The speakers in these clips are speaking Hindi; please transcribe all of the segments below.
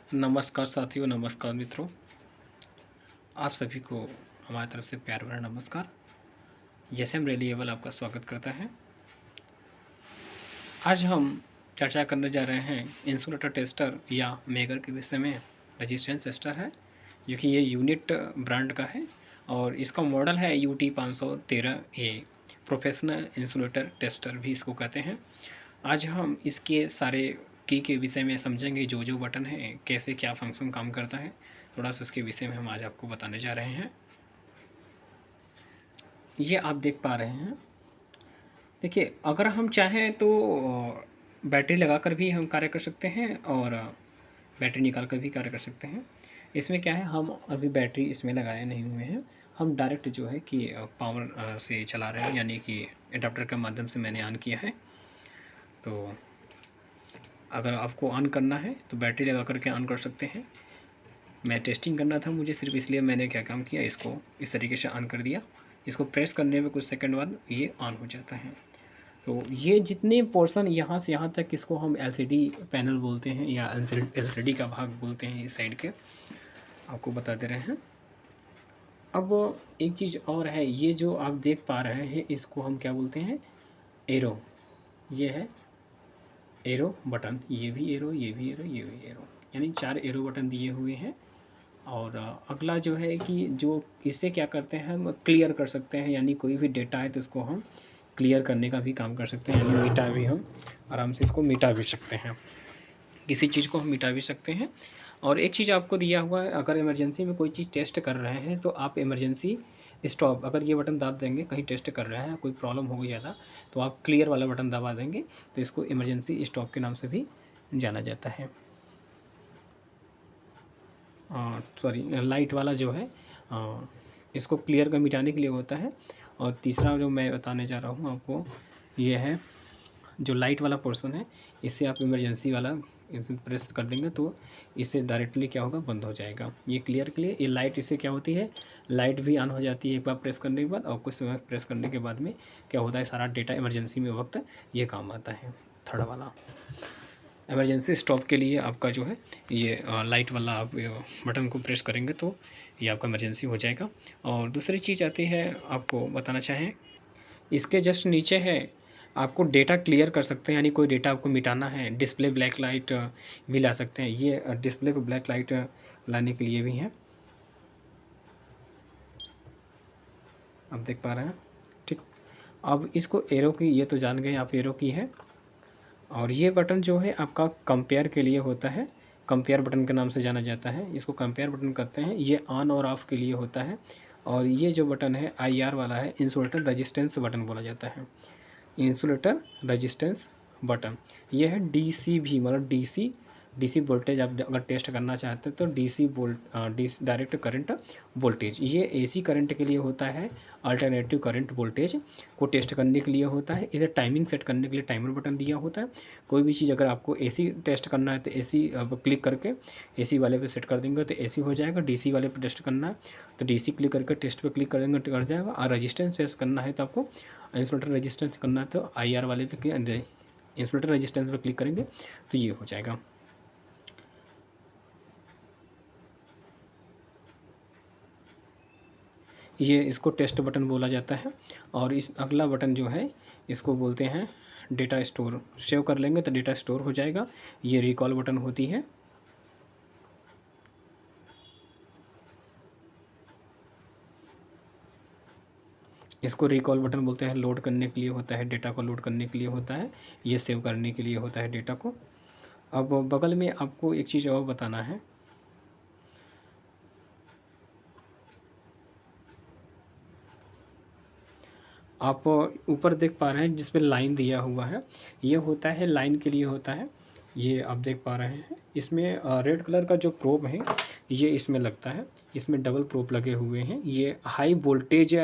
नमस्कार साथियों, नमस्कार मित्रों। आप सभी को हमारी तरफ से प्यार भरा नमस्कार। एम रेलिएबल आपका स्वागत करता है। आज हम चर्चा करने जा रहे हैं इंसुलेटर टेस्टर या मेगर के विषय में। रेजिस्टेंस टेस्टर है जो कि ये यूनिट ब्रांड का है और इसका मॉडल है UT 513A। Professional insulator tester भी इसको कहते हैं। आज हम इसके सारे की के विषय में समझेंगे, जो जो बटन है, कैसे क्या फंक्शन काम करता है, थोड़ा सा उसके विषय में हम आज आपको बताने जा रहे हैं। ये आप देख पा रहे हैं। देखिए, अगर हम चाहें तो बैटरी लगाकर भी हम कार्य कर सकते हैं और बैटरी निकाल कर भी कार्य कर सकते हैं। इसमें क्या है, हम अभी बैटरी इसमें लगाए नहीं हुए हैं। हम डायरेक्ट जो है कि पावर से चला रहे हैं, यानी कि एडाप्टर के माध्यम से मैंने ऑन किया है। तो अगर आपको ऑन करना है तो बैटरी लगा करके ऑन कर सकते हैं। मैं टेस्टिंग करना था मुझे सिर्फ, इसलिए मैंने क्या काम किया, इसको इस तरीके से ऑन कर दिया। इसको प्रेस करने में कुछ सेकंड बाद ये ऑन हो जाता है। तो ये जितने पोर्शन यहाँ से यहाँ तक, इसको हम LCD पैनल बोलते हैं या LCD का भाग बोलते हैं, इस साइड के आपको बता दे रहे हैं। अब एक चीज़ और है, ये जो आप देख पा रहे हैं इसको हम क्या बोलते हैं, एरो। ये है एरो बटन, ये भी एरो, ये भी एरो, ये भी एरो, यानी 4 एरो बटन दिए हुए हैं। और अगला जो है कि जो इससे क्या करते हैं, हम क्लियर कर सकते हैं, यानी कोई भी डेटा है तो उसको हम क्लियर करने का भी काम कर सकते हैं, यानी मिटा भी, हम आराम से इसको मिटा भी सकते हैं, किसी चीज़ को हम मिटा भी सकते हैं। और एक चीज़ आपको दिया हुआ है, अगर इमरजेंसी में कोई चीज़ टेस्ट कर रहे हैं तो आप इमरजेंसी स्टॉप, अगर ये बटन दाब देंगे, कहीं टेस्ट कर रहे हैं, कोई प्रॉब्लम हो गई ज़्यादा, तो आप क्लियर वाला बटन दबा देंगे, तो इसको इमरजेंसी स्टॉप के नाम से भी जाना जाता है। सॉरी, लाइट वाला जो है इसको क्लियर कर मिटाने के लिए होता है। और तीसरा जो मैं बताने जा रहा हूँ आपको, ये है जो लाइट वाला पोर्शन है, इससे आप इमरजेंसी वाला इसे प्रेस कर देंगे तो इससे डायरेक्टली क्या होगा, बंद हो जाएगा। ये क्लियर के लिए, ये लाइट इससे क्या होती है, लाइट भी ऑन हो जाती है एक बार प्रेस करने के बाद, और कुछ समय प्रेस करने के बाद में क्या होता है, सारा डेटा इमरजेंसी में वक्त ये काम आता है। थर्ड वाला इमरजेंसी स्टॉप के लिए आपका जो है ये लाइट वाला, आप बटन को प्रेस करेंगे तो ये आपका इमरजेंसी हो जाएगा। और दूसरी चीज़ आती है, आपको बताना चाहें, इसके जस्ट नीचे है, आपको डेटा क्लियर कर सकते हैं, यानी कोई डेटा आपको मिटाना है, डिस्प्ले ब्लैक लाइट भी ला सकते हैं। ये डिस्प्ले को ब्लैक लाइट लाने के लिए भी है, आप देख पा रहे हैं। ठीक, अब इसको एरो की, ये तो जान गए आप एरो की है। और ये बटन जो है आपका कंपेयर के लिए होता है, कंपेयर बटन के नाम से जाना जाता है, इसको कंपेयर बटन कहते हैं। ये ऑन और ऑफ़ के लिए होता है। और ये जो बटन है IR वाला है, इंसुलेटर रेजिस्टेंस बटन बोला जाता है, इंसुलेटर रेजिस्टेंस बटन। ये है DC भी, मतलब DC वोल्टेज आप अगर टेस्ट करना चाहते हैं तो DC डायरेक्ट करंट वोल्टेज। ये AC करंट के लिए होता है, अल्टरनेटिव करंट वोल्टेज को टेस्ट करने के लिए होता है। इधर टाइमिंग सेट करने के लिए टाइमर बटन दिया होता है। कोई भी चीज़ अगर आपको AC टेस्ट करना है तो AC क्लिक करके AC वाले पे सेट कर देंगे तो AC हो जाएगा। DC वाले पे टेस्ट करना है तो DC क्लिक करके टेस्ट पे क्लिक कर देंगे तो कर जाएगा। और रजिस्टेंस टेस्ट करना है तो आपको इंसुलेटर रेजिस्टेंस करना है तो IR वाले पे, इंसुलेटर रेजिस्टेंस पे क्लिक करेंगे तो ये हो जाएगा। ये इसको टेस्ट बटन बोला जाता है। और इस अगला बटन जो है इसको बोलते हैं डेटा स्टोर। सेव कर लेंगे तो डेटा स्टोर हो जाएगा। ये रिकॉल बटन होती है। इसको रिकॉल बटन बोलते हैं, लोड करने के लिए होता है, डेटा को लोड करने के लिए होता है। ये सेव करने के लिए होता है डेटा को। अब बगल में आपको एक चीज़ और बताना है, आप ऊपर देख पा रहे हैं जिस पे लाइन दिया हुआ है, ये होता है लाइन के लिए होता है। ये आप देख पा रहे हैं, इसमें रेड कलर का जो प्रोब है ये इसमें लगता है। इसमें डबल प्रोब लगे हुए हैं। ये high voltage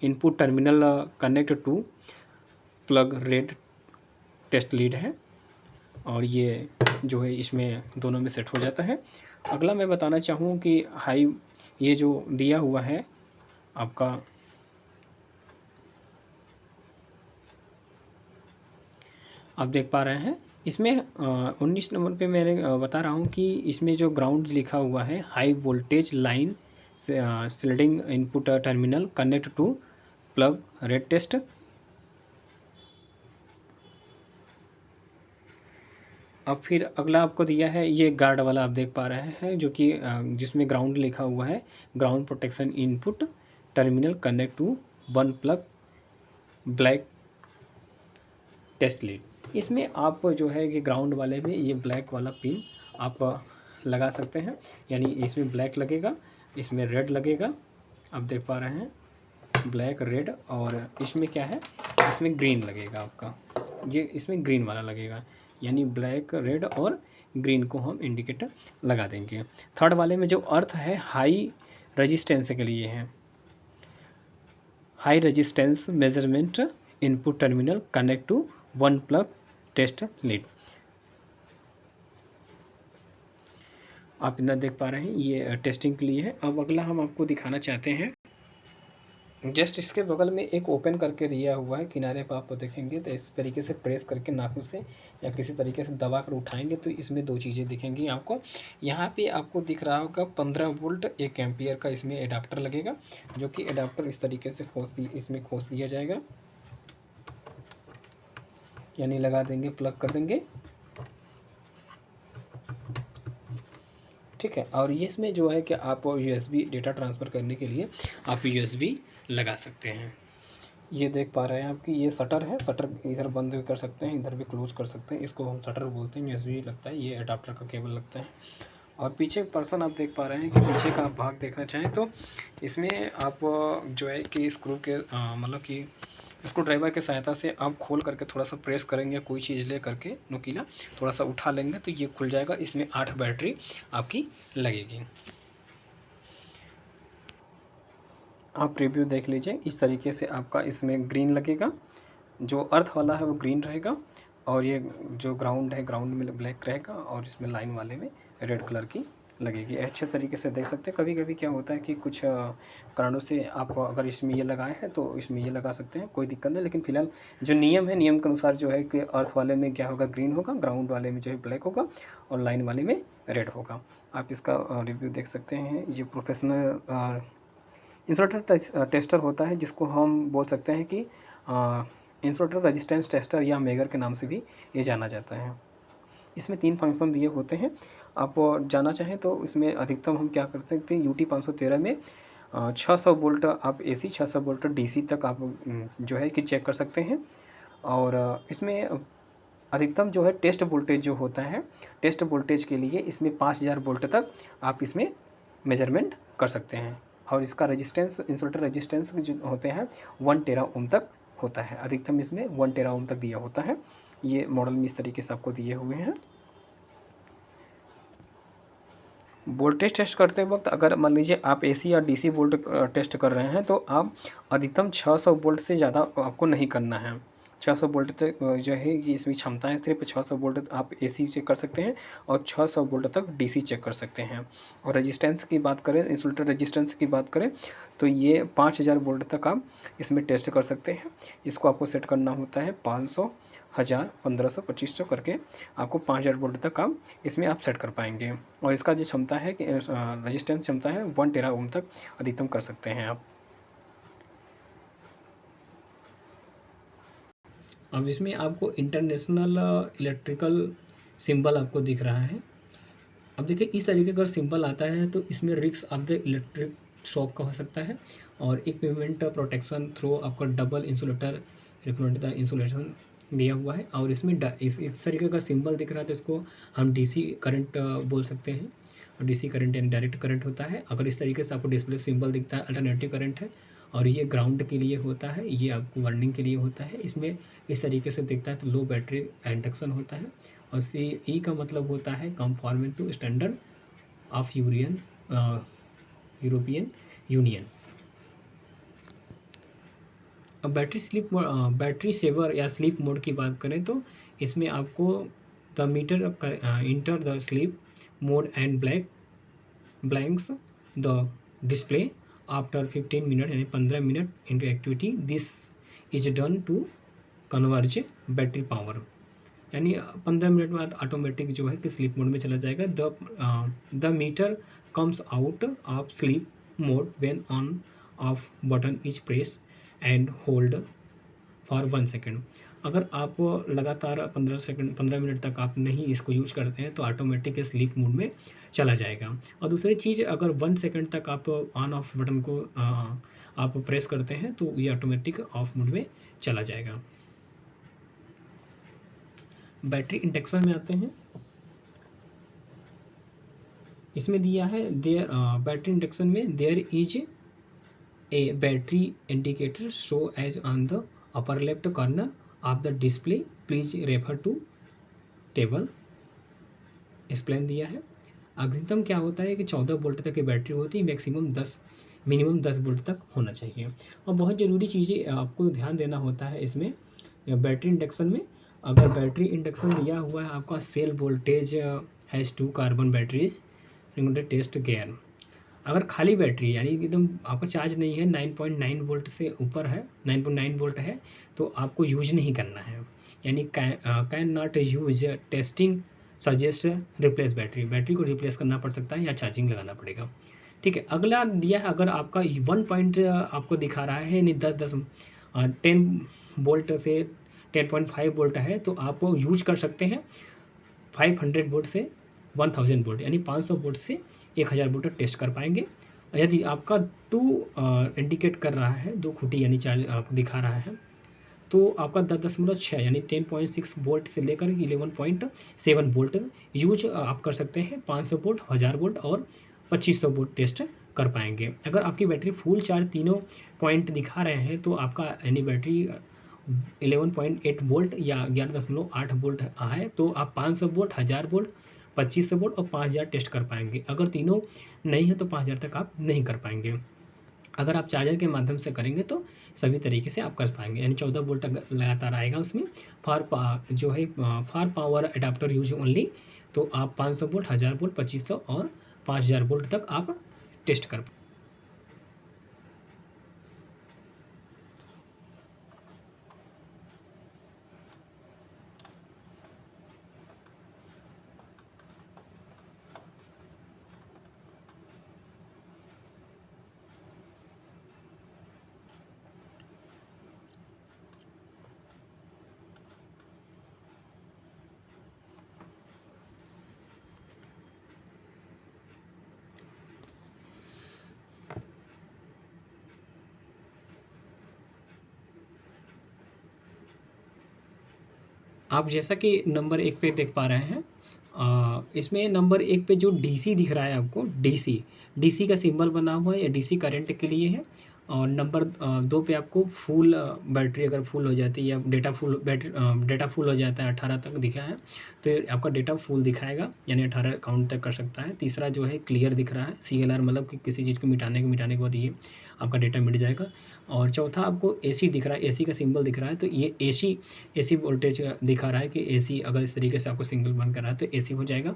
input terminal connect to plug red test lead है। और ये जो है इसमें दोनों में सेट हो जाता है। अगला मैं बताना चाहूँ कि हाई, ये जो दिया हुआ है आपका, आप देख पा रहे हैं इसमें 19 नंबर पे मैंने बता रहा हूँ कि इसमें जो ग्राउंड लिखा हुआ है, high voltage line sliding input terminal connect to plug red test. अब फिर अगला आपको दिया है ये गार्ड वाला, आप देख पा रहे हैं, जो कि जिसमें ग्राउंड लिखा हुआ है, ground protection input terminal connect to one plug black test lead. इसमें आप जो है कि ग्राउंड वाले में ये ब्लैक वाला पिन आप लगा सकते हैं, यानी इसमें ब्लैक लगेगा, इसमें रेड लगेगा, आप देख पा रहे हैं ब्लैक रेड, और इसमें क्या है, इसमें ग्रीन लगेगा आपका, ये इसमें ग्रीन वाला लगेगा, यानी ब्लैक रेड और ग्रीन को हम इंडिकेटर लगा देंगे। थर्ड वाले में जो अर्थ है हाई रजिस्टेंस के लिए है, high resistance measurement input terminal connect to one plug test lead. आप इतना देख पा रहे हैं, ये टेस्टिंग के लिए है। अब अगला हम आपको दिखाना चाहते हैं, जस्ट इसके बगल में एक ओपन करके दिया हुआ है, किनारे पर आप देखेंगे तो इस तरीके से प्रेस करके नाखून से या किसी तरीके से दबा कर उठाएंगे तो इसमें दो चीज़ें दिखेंगी आपको। यहाँ पे आपको दिख रहा होगा 15 वोल्ट 1 एम्पियर का इसमें एडाप्टर लगेगा, जो कि एडाप्टर इस तरीके से इसमें खोस दिया जाएगा, यानी लगा देंगे, प्लग कर देंगे, ठीक है। और ये इसमें जो है कि आप USB डेटा ट्रांसफ़र करने के लिए आप USB लगा सकते हैं। ये देख पा रहे हैं आपकी ये शटर है, शटर इधर बंद कर सकते हैं, इधर भी क्लोज कर सकते हैं, इसको हम शटर बोलते हैं। USB लगता है, ये अडाप्टर का केबल लगता है। और पीछे पर्सन आप देख पा रहे हैं कि पीछे का आप भाग देखना चाहें तो इसमें आप जो है कि स्क्रू के मतलब कि स्क्रू ड्राइवर की सहायता से आप खोल करके थोड़ा सा प्रेस करेंगे, कोई चीज़ ले करके नुकीला थोड़ा सा उठा लेंगे तो ये खुल जाएगा। इसमें 8 बैटरी आपकी लगेगी। आप रिव्यू देख लीजिए, इस तरीके से आपका इसमें ग्रीन लगेगा, जो अर्थ वाला है वो ग्रीन रहेगा, और ये जो ग्राउंड है, ग्राउंड में ब्लैक रहेगा, और इसमें लाइन वाले में रेड कलर की लगेगी। अच्छे तरीके से देख सकते हैं। कभी कभी क्या होता है कि कुछ कारणों से आप अगर इसमें ये लगाए हैं तो इसमें ये लगा सकते हैं, कोई दिक्कत नहीं। लेकिन फिलहाल जो नियम है, नियम के अनुसार जो है कि अर्थ वाले में क्या होगा, ग्रीन होगा, ग्राउंड वाले में जो है ब्लैक होगा, और लाइन वाले में रेड होगा। आप इसका रिव्यू देख सकते हैं। ये प्रोफेशनल इंसुलेटर टेस्टर होता है, जिसको हम बोल सकते हैं कि इंसुलेटर रेजिस्टेंस टेस्टर या मेगर के नाम से भी ये जाना जाता है। इसमें 3 फंक्शन दिए होते हैं। आप जानना चाहें तो इसमें अधिकतम हम क्या कर सकते हैं, UT 513 में 600 वोल्ट आप AC, 600 वोल्ट DC तक आप जो है कि चेक कर सकते हैं। और इसमें अधिकतम जो है टेस्ट वोल्टेज जो होता है, टेस्ट वोल्टेज के लिए इसमें 5000 वोल्ट तक आप इसमें मेजरमेंट कर सकते हैं। और इसका रेजिस्टेंस, इंसुलेटर रेजिस्टेंस जो होते हैं 1 टेरा ओम तक होता है। अधिकतम इसमें 1 टेरा ओम तक दिया होता है। ये मॉडल में इस तरीके से आपको दिए हुए हैं। वोल्टेज टेस्ट करते वक्त अगर मान लीजिए आप AC या DC वोल्ट टेस्ट कर रहे हैं तो आप अधिकतम 600 वोल्ट से ज़्यादा आपको नहीं करना है। 600 वोल्ट तक जो है कि इसमें क्षमता है, सिर्फ 600 वोल्ट आप AC चेक कर सकते हैं और 600 वोल्ट तक DC चेक कर सकते हैं। और रेजिस्टेंस की बात करें, इंसुलेटर रेजिस्टेंस की बात करें तो ये 5000 वोल्ट तक आप इसमें टेस्ट कर सकते हैं। इसको आपको सेट करना होता है 500, 1000, 1500, 2500 करके आपको 5000 वोल्ट तक आप इसमें आप सेट कर पाएंगे। और इसका जो क्षमता है कि रेजिस्टेंस क्षमता है 1 टेरा ओम तक अधिकतम कर सकते हैं आप। अब इसमें आपको इंटरनेशनल इलेक्ट्रिकल सिंबल आपको दिख रहा है। अब देखिए इस तरीके का अगर सिंबल आता है तो इसमें risk of the electric shock का हो सकता है, और इक्विपमेंट प्रोटेक्शन थ्रू आपका double insulator represent the insulation दिया हुआ है। और इसमें इस तरीके का सिंबल दिख रहा है तो इसको हम DC करंट बोल सकते हैं। और DC करंट यानी डायरेक्ट करंट होता है। अगर इस तरीके से आपको डिस्प्ले सिंबल दिखता है, अल्टरनेटिव करंट है। और ये ग्राउंड के लिए होता है, ये आपको वार्निंग के लिए होता है। इसमें इस तरीके से दिखता है तो लो बैटरी इंडक्शन होता है। और CE का मतलब होता है conforming to standard of European Union. अब बैटरी सेवर या स्लीप मोड की बात करें तो इसमें आपको the meter enter the sleep mode and blanks the display after 15 minute, यानी 15 minute into activity. This is done to converge battery power. यानी 15 मिनट बाद ऑटोमेटिक जो है कि स्लीप मोड में चला जाएगा। The meter comes out of sleep mode when on off button is press and hold for 1 second. अगर आप लगातार 15 मिनट तक आप नहीं इसको यूज करते हैं तो ऑटोमेटिक स्लीप मोड में चला जाएगा। और दूसरी चीज़, अगर 1 सेकेंड तक आप ऑन ऑफ बटन को आप प्रेस करते हैं तो ये ऑटोमेटिक ऑफ मोड में चला जाएगा। बैटरी इंडक्शन में आते हैं। इसमें दिया है देयर बैटरी इंडक्शन में there is a battery indicator show as on the upper left corner of the display, please refer to table. Explain दिया है। अधिकतम क्या होता है कि 14 वोल्ट तक की बैटरी होती है, मिनिमम 10 वोल्ट तक होना चाहिए। और बहुत ज़रूरी चीज़ें आपको ध्यान देना होता है इसमें बैटरी इंडक्शन में। अगर बैटरी इंडक्शन दिया हुआ है आपका cell voltage has 2 carbon batteries test gear. अगर खाली बैटरी यानी एकदम आपका चार्ज नहीं है, 9.9 वोल्ट से ऊपर है, 9.9 वोल्ट है, तो आपको यूज नहीं करना है। यानी can not use testing suggest replace battery को रिप्लेस करना पड़ सकता है या चार्जिंग लगाना पड़ेगा। ठीक है, अगला दिया है, अगर आपका 1 पॉइंट आपको दिखा रहा है यानी 10 वोल्ट से 10.5 वोल्ट है तो आप यूज कर सकते हैं 500 वोल्ट से 1000 वोल्ट, यानी 500 वोल्ट से 1000 वोल्ट तक टेस्ट कर पाएंगे। और यदि आपका 2 इंडिकेट कर रहा है, 2 खूंटी यानी चार्ज आपको दिखा रहा है, तो आपका 10.6 यानी 10.6 वोल्ट से लेकर 11.7 वोल्ट यूज आप कर सकते हैं। 500 वोल्ट, 1000 वोल्ट और 2500 वोल्ट टेस्ट कर पाएंगे। अगर आपकी बैटरी फुल चार्ज तीनों पॉइंट दिखा रहे हैं तो आपका यानी बैटरी 11.8 वोल्ट या 11.8 वोल्ट है, तो आप 500 वोल्ट, 1000 वोल्ट, 2500 वोल्ट और 5000 टेस्ट कर पाएंगे। अगर तीनों नहीं है तो 5000 तक आप नहीं कर पाएंगे। अगर आप चार्जर के माध्यम से करेंगे तो सभी तरीके से आप कर पाएंगे, यानी 14 वोल्ट लगातार आएगा उसमें। जो है for power adapter use only, तो आप 500 वोल्ट, 1000 वोल्ट, 2500 और 5000 वोल्ट तक आप टेस्ट कर। आप जैसा कि नंबर 1 पे देख पा रहे हैं, इसमें नंबर 1 पे जो डीसी दिख रहा है आपको, डीसी का सिंबल बना हुआ है, या डीसी करंट के लिए है। और नंबर 2 पे आपको फुल बैटरी अगर फुल हो जाती है या डेटा फुल हो जाता है 18 तक दिखा है तो ये आपका डेटा फुल दिखाएगा, यानी 18 काउंट तक कर सकता है। तीसरा जो है क्लियर दिख रहा है, CLR मतलब कि किसी चीज़ को मिटाने के बाद ये आपका डेटा मिट जाएगा। और चौथा आपको एसी दिख रहा है, एसी का सिंबल दिख रहा है, तो ये एसी वोल्टेज दिखा रहा है कि एसी अगर इस तरीके से आपको सिंगल बंद कर रहा है तो एसी हो जाएगा।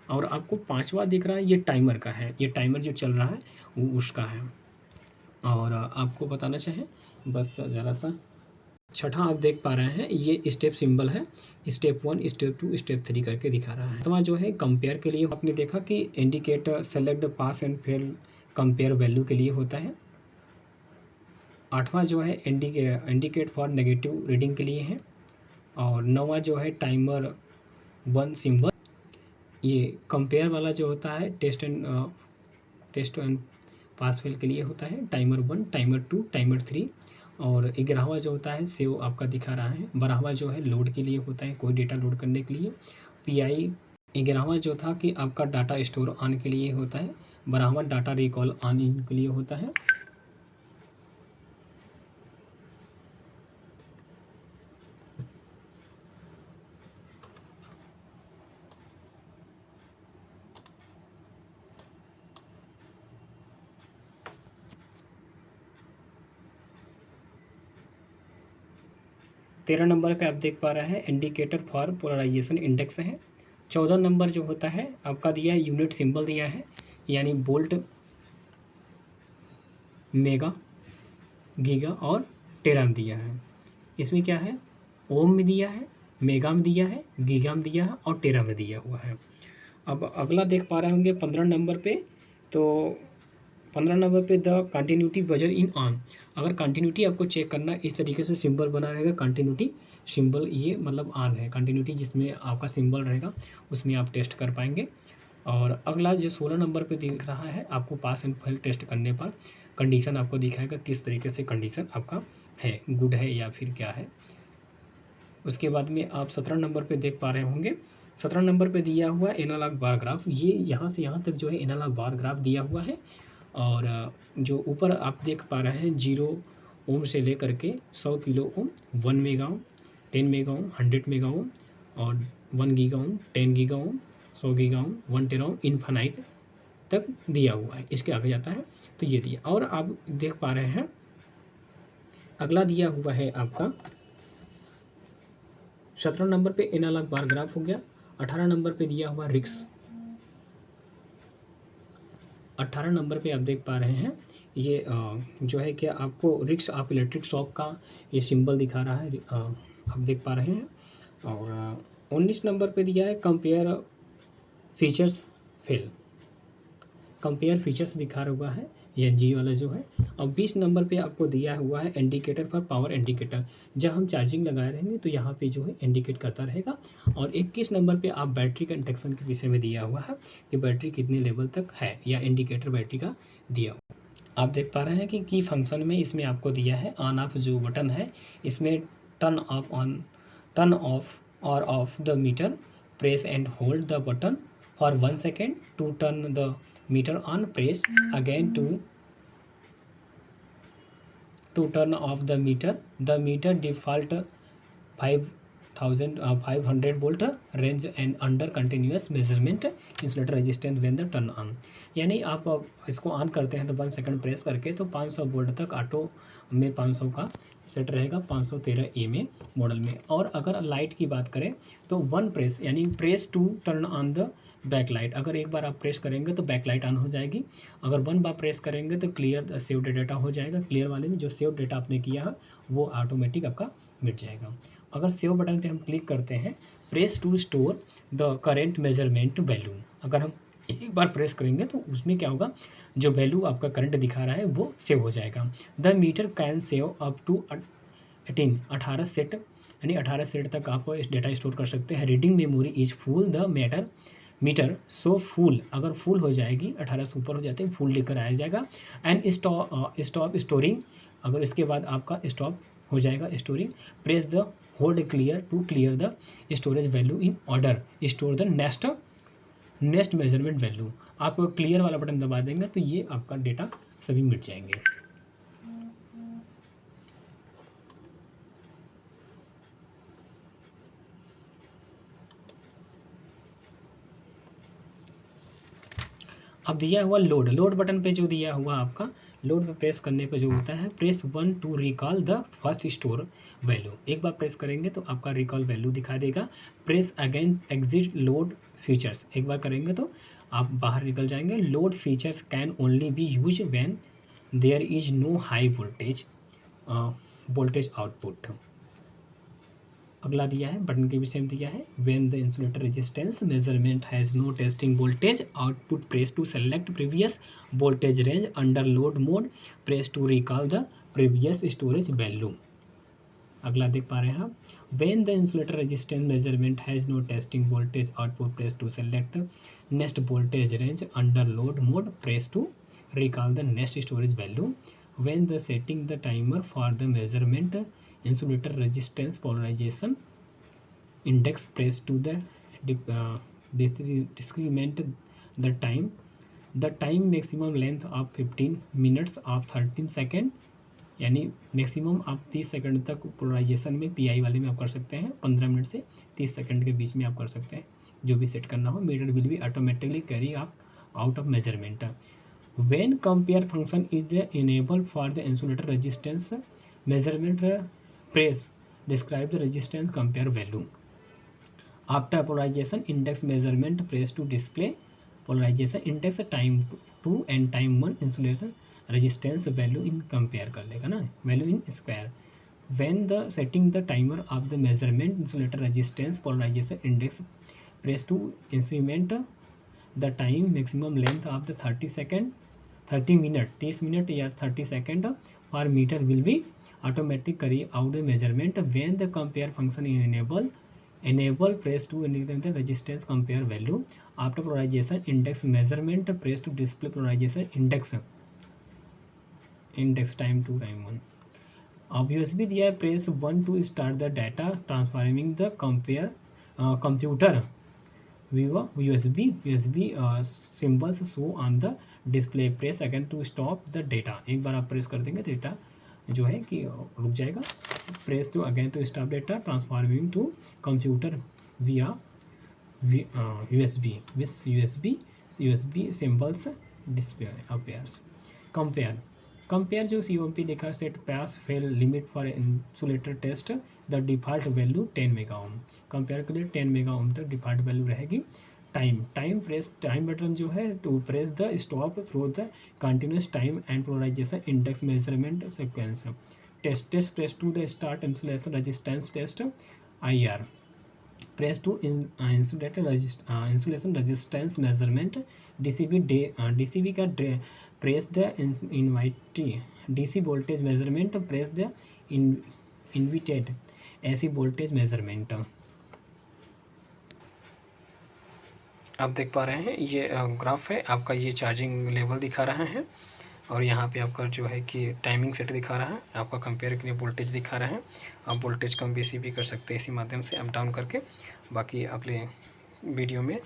और आपको 5वां दिख रहा है, ये टाइमर का है, ये टाइमर जो चल रहा है वो उसका है। और आपको बताना चाहें बस ज़रा सा, छठा आप देख पा रहे हैं ये स्टेप सिंबल है, स्टेप 1, स्टेप 2, स्टेप 3 करके दिखा रहा है। सातवां जो है कंपेयर के लिए आपने देखा कि indicator select pass and fail compare value के लिए होता है। 8वां जो है इंडिकेट फॉर नेगेटिव रीडिंग के लिए है। और 9वां जो है टाइमर 1 सिंबल, ये कंपेयर वाला जो होता है टेस्ट एंड पास फेल के लिए होता है। Timer 1, timer 2, timer 3। और 11वां जो होता है सेव आपका दिखा रहा है। 12वां जो है लोड के लिए होता है, कोई डेटा लोड करने के लिए। PI 11वां जो था कि आपका डाटा स्टोर ऑन के लिए होता है। 12वां डाटा रिकॉल ऑन के लिए होता है। तेरह नंबर पे आप देख पा रहे हैं इंडिकेटर फॉर पोलराइजेशन इंडेक्स है। 14 नंबर जो होता है आपका दिया है यूनिट सिंबल दिया है, यानी वोल्ट, मेगा, गीगा और टेरा में दिया है। इसमें क्या है, ओम में दिया है, मेगा में दिया है, गीगा में दिया है और टेरा में दिया हुआ है। अब अगला देख पा रहे होंगे 15 नंबर पे, तो 15 नंबर पे the continuity measure in on. अगर कंटिन्यूटी आपको चेक करना, इस तरीके से सिंबल बना रहेगा कंटिन्यूटी सिंबल, ये मतलब ऑन है। कंटिन्यूटी जिसमें आपका सिंबल रहेगा उसमें आप टेस्ट कर पाएंगे। और अगला जो 16 नंबर पे दिख रहा है, आपको पास एंड फेल टेस्ट करने पर कंडीशन आपको दिखाएगा किस तरीके से कंडीशन आपका है, गुड है या फिर क्या है। उसके बाद में आप 17 नंबर पे देख पा रहे होंगे, 17 नंबर पे दिया हुआ एनालॉग बार ग्राफ। ये यहाँ से यहाँ तक जो है एनालॉग बार ग्राफ दिया हुआ है। और जो ऊपर आप देख पा रहे हैं 0 ओम से लेकर के 100 kilo ohm, 1 mega ohm, 10 mega ओम, 100 मेगा ओम और 1 गीगा ओम, 10 गीगा ओम, 100 गीगा ओम, 1 टेरा ओम, इनफाइनाइट तक दिया हुआ है। इसके आगे जाता है तो ये दिया। और आप देख पा रहे हैं अगला दिया हुआ है आपका 17 नंबर पे एनालॉग बार ग्राफ हो गया। 18 नंबर पे दिया हुआ रिक्स। 18 नंबर पे आप देख पा रहे हैं ये जो है कि आपको रिक्स ऑफ इलेक्ट्रिक शॉक का ये सिंबल दिखा रहा है, आप देख पा रहे हैं। और 19 नंबर पे दिया है compare features fail, compare features दिखा हुआ है ये जी वाला जो है। और 20 नंबर पे आपको दिया हुआ है इंडिकेटर फॉर पावर इंडिकेटर। जब हम चार्जिंग लगाए रहेंगे तो यहाँ पे जो है इंडिकेट करता रहेगा। और 21 नंबर पे आप बैटरी का इंडक्शन के विषय में दिया हुआ है कि बैटरी कितने लेवल तक है, या इंडिकेटर बैटरी का दिया हुआ। आप देख पा रहे हैं कि की फंक्शन में इसमें आपको दिया है ऑन ऑफ जो बटन है, इसमें टर्न ऑफ और off the meter, press and hold the button for 1 second to turn the meter on, press again to turn off the meter default 500 volt range and under continuous measurement insulator resistance when the turn on। यानी आप इसको ऑन करते हैं तो 1 सेकंड प्रेस करके तो 500 वोल्ट तक ऑटो में 500 का सेट रहेगा, 513 ए में मॉडल में। और अगर लाइट की बात करें तो 1 प्रेस यानी press to turn on the backlight. अगर एक बार आप प्रेस करेंगे तो बैक लाइट ऑन हो जाएगी। अगर 1 बार प्रेस करेंगे तो क्लियर सेव्ड डेटा हो जाएगा। क्लियर वाले में जो सेव डेटा आपने किया है वो ऑटोमेटिक आपका मिट जाएगा। अगर सेव बटन पे हम क्लिक करते हैं, press to store the current measurement value. अगर हम एक बार प्रेस करेंगे तो उसमें क्या होगा, जो वैल्यू आपका करंट दिखा रहा है वो सेव हो जाएगा। The meter can save up to 18 set, यानी 18 सेट तक आप इस डेटा स्टोर कर सकते हैं। Reading memory is full the meter so full, अगर फुल हो जाएगी 18 से ऊपर हो जाते हैं फुल लेकर आया जाएगा। एंड स्टॉप स्टोरिंग, अगर इसके बाद आपका स्टॉप हो जाएगा storing. Press the hold clear to clear the storage value in order store the next measurement value. आप क्लियर वाला बटन दबा देंगे तो ये आपका डेटा सभी मिट जाएंगे। अब दिया हुआ लोड बटन पे जो दिया हुआ आपका लोड पे प्रेस करने पे जो होता है, press 1 to recall the first store value. एक बार प्रेस करेंगे तो आपका रिकॉल वैल्यू दिखा देगा। Press again exit load features, एक बार करेंगे तो आप बाहर निकल जाएंगे। Load features can only be use when there is no high voltage output. अगला दिया है बटन के विषय में दिया है, when the insulator resistance measurement has no testing voltage output, press to select previous voltage range under load mode, press to recall the previous storage value. अगला देख पा रहे हैं आप, when the insulator resistance measurement has no testing voltage output, press to select next voltage range under load mode, press to recall the next storage value। when the setting the timer for the measurement insulator resistance polarization index, press to the discrement the time maximum length of 15 minutes of 13 second, यानी मैक्सिमम आप 30 सेकंड तक पोलराइजेशन में पीआई वाले में आप कर सकते हैं। 15 मिनट से 30 सेकंड के बीच में आप कर सकते हैं, जो भी सेट करना हो। Meter will be automatically carry आप out of measurement. When compare function is enabled for the insulator resistance measurement, press describe the resistance compare value। After polarization index measurement, press to display polarization index time 2 and time 1 insulator resistance value in compare कर लेगा ना, value in square। When the setting the timer of the measurement insulator resistance polarization index, press to increment the time maximum length of the 30 minute 30 minute या 30 सेकेंड पर मीटर विल बी ऑटोमेटिक करी out the measurement when the compare function in enable press to indicate the resistance compare value after polarization index measurement press to display polarization index time to time 1 अब USB दिया है press 1 to start the data transforming the compare computer USB symbols show on the display press again to stop the data एक बार आप प्रेस कर देंगे तो डेटा जो है कि रुक जाएगा press to again to stop data transforming to computer via USB symbols display appears compare जो COMP लिखा set pass fail limit for insulator test the default value 10 mega ohm compare के लिए 10 मेगा ओम तक डिफ़ॉल्ट वैल्यू रहेगी टाइम बटन जो है to press the stop through the continuous time and polarization index measurement sequence test press to the start insulation resistance test IR press to insulation resistance measurement DCV का press the invite DC voltage measurement press the invited AC voltage measurement आप देख पा रहे हैं ये ग्राफ है आपका ये चार्जिंग लेवल दिखा रहा है और यहाँ पे आपका जो है कि टाइमिंग सेट दिखा रहा है आपका कंपेयर के लिए वोल्टेज दिखा रहा है आप वोल्टेज कम बेसी भी कर सकते हैं इसी माध्यम से अप डाउन करके बाकी अगले वीडियो में